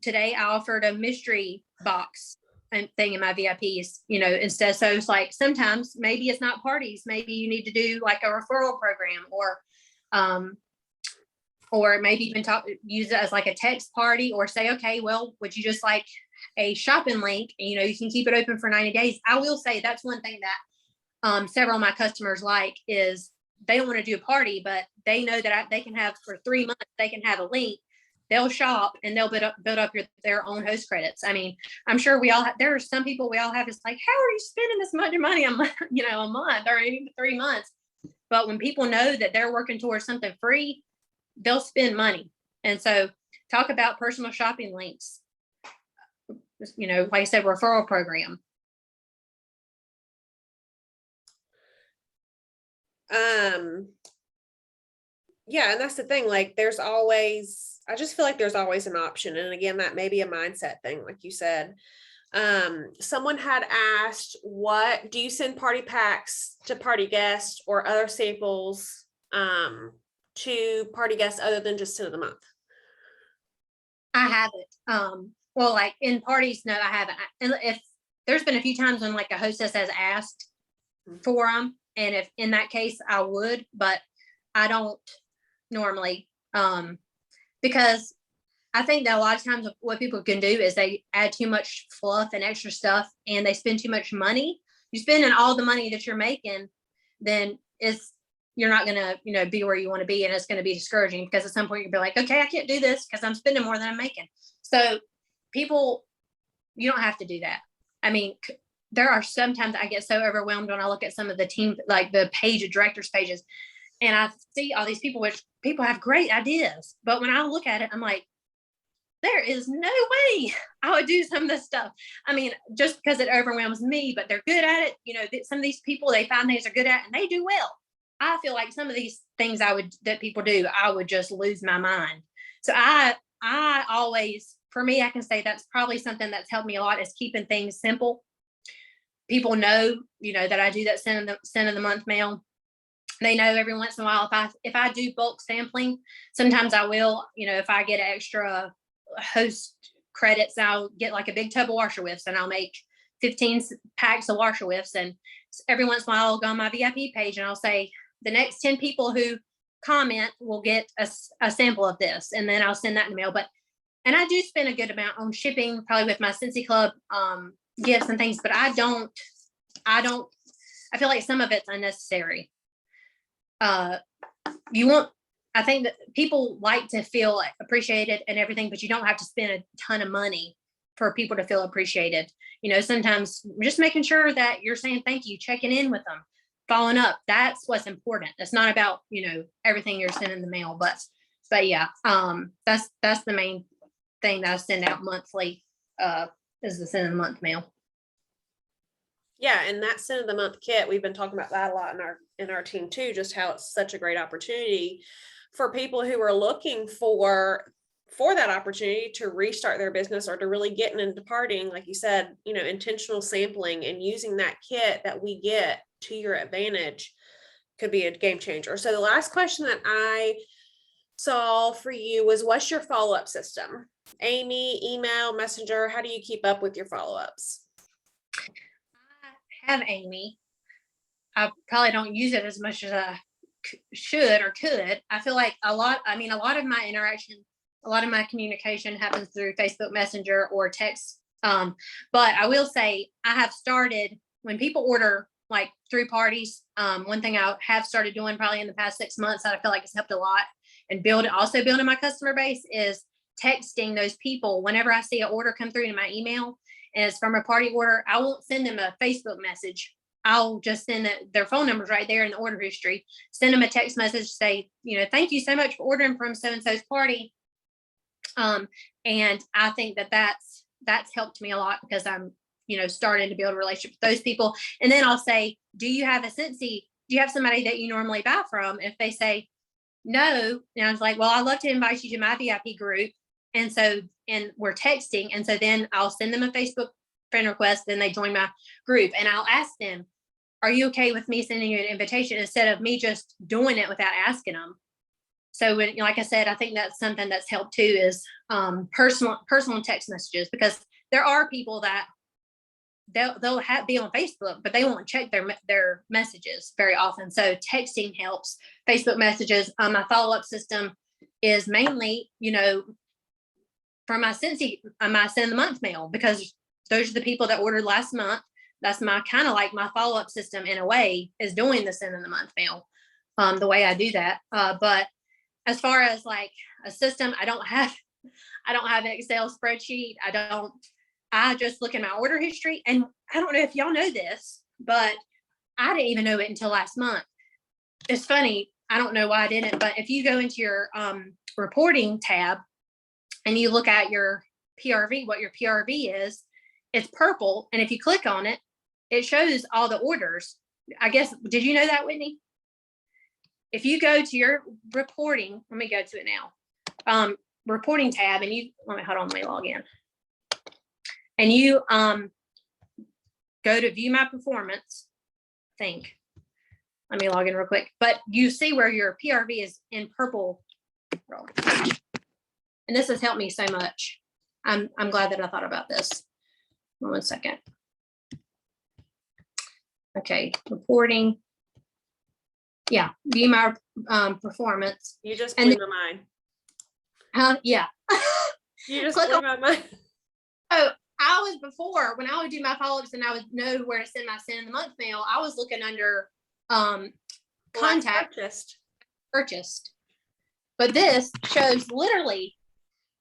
today I offered a mystery box and thing in my VIPs, instead. So it's like, sometimes maybe it's not parties. Maybe you need to do like a referral program, or maybe even use it as like a text party, or say, okay, well, would you just like a shopping link? You can keep it open for 90 days. I will say that's one thing that several of my customers like, is they don't want to do a party, but they know that they can have for 3 months, they can have a link, they'll shop and they'll build up their own host credits. I mean, I'm sure there are some people we all have, it's like, how are you spending this much money a month or even 3 months? But when people know that they're working towards something free, they'll spend money. And so talk about personal shopping links, like I said, referral program. Yeah, and that's the thing, like I just feel like there's always an option. And again, that may be a mindset thing, like you said. Someone had asked, what do you send party packs to party guests or other samples to party guests other than just 10 of the month? I haven't. Well, like in parties, no, I haven't. And if there's been a few times when like a hostess has asked for them, and if in that case I would, but I don't normally, because I think that a lot of times what people can do is they add too much fluff and extra stuff, and they spend too much money. You're spending all the money that you're making, then you're not gonna, be where you want to be, and it's gonna be discouraging, because at some point you'll be like, okay, I can't do this because I'm spending more than I'm making. So people, you don't have to do that. I mean, there are sometimes I get so overwhelmed when I look at some of the team, like the directors pages, and I see all these people, which people have great ideas, but when I look at it, I'm like, there is no way I would do some of this stuff. I mean, just because it overwhelms me, but they're good at it. Some of these people, they find things are good at, and they do well. I feel like some of these things that people do, I would just lose my mind. So I always, for me, I can say that's probably something that's helped me a lot, is keeping things simple. People know, that I do that cent of the month mail. They know every once in a while, if I do bulk sampling, sometimes I will, if I get extra host credits, I'll get like a big tub of washer whiffs, and I'll make 15 packs of washer whiffs. And every once in a while I'll go on my VIP page and I'll say, the next 10 people who comment will get a sample of this, and then I'll send that in the mail. And I do spend a good amount on shipping, probably with my Scentsy Club gifts and things, but I feel like some of it's unnecessary. I think that people like to feel appreciated and everything, but you don't have to spend a ton of money for people to feel appreciated. Sometimes just making sure that you're saying thank you, checking in with them, following up. That's what's important. It's not about, everything you're sending in the mail, but yeah, that's the main thing that I send out monthly, is the send of the month mail. Yeah, and that cent of the month kit, we've been talking about that a lot in our team too, just how it's such a great opportunity for people who are looking for for that opportunity to restart their business or to really getting and departing, like you said, intentional sampling and using that kit that we get to your advantage could be a game changer. So the last question that I saw for you was, what's your follow-up system? Amy, email, messenger, how do you keep up with your follow-ups? I have Amy. I probably don't use it as much as I should or could. I feel like a lot of my interaction, a lot of my communication happens through Facebook Messenger or text. But I will say I have started, when people order like through parties, one thing I have started doing probably in the past 6 months that I feel like it's helped a lot and building my customer base is texting those people whenever I see an order come through in my email and it's from a party order. I won't send them a Facebook message. I'll just send their phone numbers right there in the order history, send them a text message, say, thank you so much for ordering from so-and-so's party. And I think that's helped me a lot because I'm, starting to build a relationship with those people. And then I'll say, do you have somebody that you normally buy from? If they say no, and I was like, well, I'd love to invite you to my VIP group. And we're texting. And so then I'll send them a Facebook friend request, then they join my group and I'll ask them, are you okay with me sending you an invitation instead of me just doing it without asking them? So when, like I said, I think that's something that's helped too is personal text messages, because there are people that they'll be on Facebook, but they won't check their messages very often. So texting helps. Facebook messages. My follow-up system is mainly, for my Scentsy, my send of the month mail, because those are the people that ordered last month. That's my kind of like my follow-up system in a way, is doing the send of the month mail, the way I do that. But as far as like a system, I don't have an Excel spreadsheet. I just look in my order history, and I don't know if y'all know this, but I didn't even know it until last month. It's funny. I don't know why I didn't, but if you go into your reporting tab and you look at your PRV, what your PRV is, it's purple. And if you click on it, it shows all the orders. I guess, did you know that, Whitney? If you go to your reporting, let me go to it now. Reporting tab, and let me log in. And you go to view my performance, let me log in real quick, but you see where your PRV is in purple. And this has helped me so much. I'm glad that I thought about this. 1 second. Okay, reporting. Yeah, view my performance. You just blew my mind. Yeah. You just blew my mind. Oh, before, when I would do my follow-ups and I would know where to send my send of the month mail, I was looking under contact purchased. But this shows literally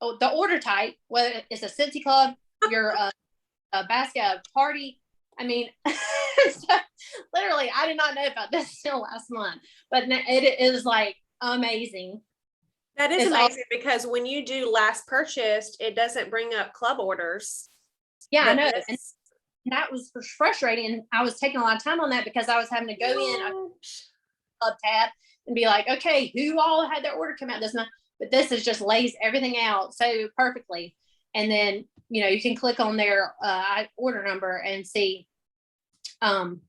the order type, whether it's a Scentsy Club, your a basket party. I mean, so literally, I did not know about this till last month, but it is like amazing. That is amazing because when you do last purchased, it doesn't bring up club orders. Yeah, I know. And that was frustrating. And I was taking a lot of time on that because I was having to go in a club tab and be like, okay, who all had their order come out this month? But this is just lays everything out so perfectly. And then, you can click on their order number and see, you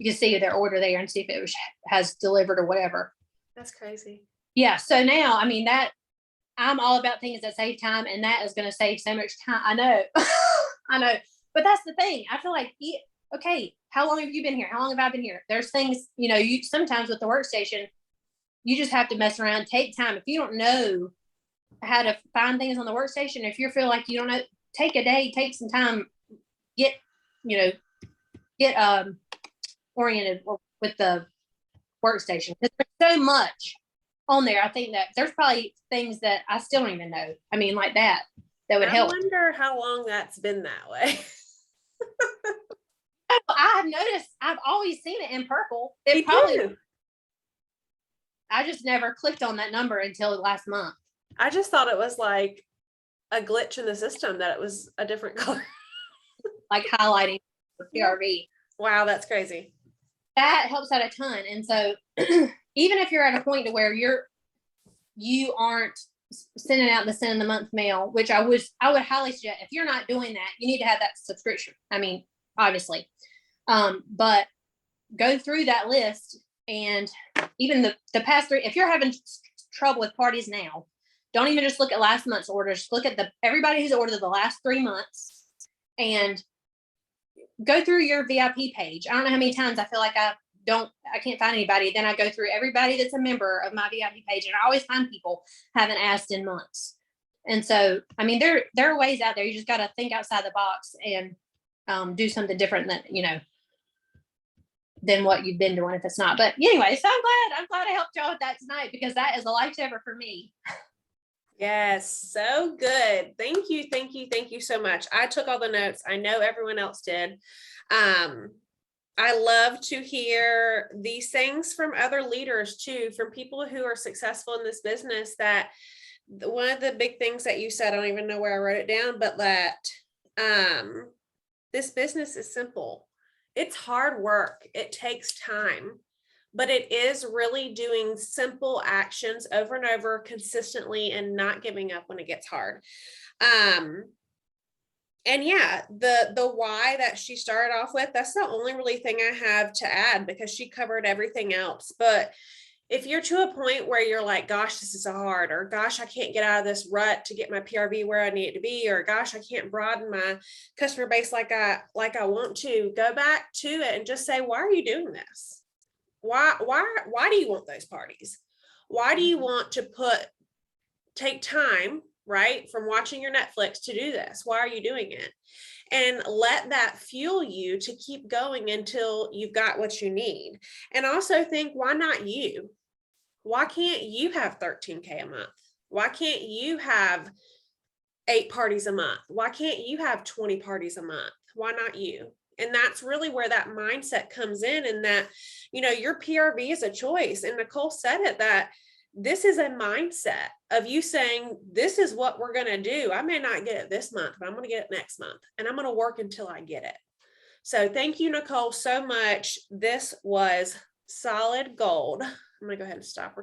can see their order there and see if it has delivered or whatever. That's crazy. Yeah. So now, I mean, that I'm all about things that save time, and that is going to save so much time. I know, I know, but that's the thing. I feel like, okay, how long have you been here? How long have I been here? There's things, you sometimes with the workstation, you just have to mess around, take time. If you don't know how to find things on the workstation, if you feel like you don't know, take a day, take some time, get oriented with the workstation. There's so much on there. I think that there's probably things that I still don't even know. I mean, like that would help. I wonder how long that's been that way. I have noticed, I've always seen it in purple. I just never clicked on that number until last month. I just thought it was like a glitch in the system, that it was a different color. Like highlighting the PRV. Wow, that's crazy. That helps out a ton. And so even if you're at a point to where you aren't sending out the send of the month mail, which I would highly suggest. If you're not doing that, you need to have that subscription. I mean, obviously, but go through that list, and even the past 3. If you're having trouble with parties now, don't even just look at last month's orders. Look at everybody who's ordered the last 3 months, and go through your VIP page. I don't know how many times I feel like I can't find anybody. Then I go through everybody that's a member of my VIP page, and I always find people haven't asked in months. And so, I mean, there are ways out there. You just got to think outside the box and do something different than what you've been doing if it's not. But anyway, so I'm glad I helped y'all with that tonight, because that is a lifesaver for me. Yes, so good. Thank you, thank you, thank you so much. I took all the notes. I know everyone else did. I love to hear these things from other leaders too, from people who are successful in this business. That one of the big things that you said, I don't even know where I wrote it down, but that this business is simple. It's hard work. It takes time, but it is really doing simple actions over and over consistently and not giving up when it gets hard. And yeah, the why that she started off with, that's the only really thing I have to add, because she covered everything else. But if you're to a point where you're like, gosh, this is hard, or gosh, I can't get out of this rut to get my PRV where I need it to be, or gosh, I can't broaden my customer base like I want to, go back to it and just say, why are you doing this? Why do you want those parties? Why do you want to take time, right, from watching your Netflix to do this? Why are you doing it? And let that fuel you to keep going until you've got what you need. And also think, why not you? Why can't you have 13K a month? Why can't you have 8 parties a month? Why can't you have 20 parties a month? Why not you? And that's really where that mindset comes in, and that, your PRV is a choice. And Nicole said it, that this is a mindset of you saying, this is what we're going to do. I may not get it this month, but I'm going to get it next month, and I'm going to work until I get it. So thank you, Nicole, so much. This was solid gold. I'm going to go ahead and stop recording.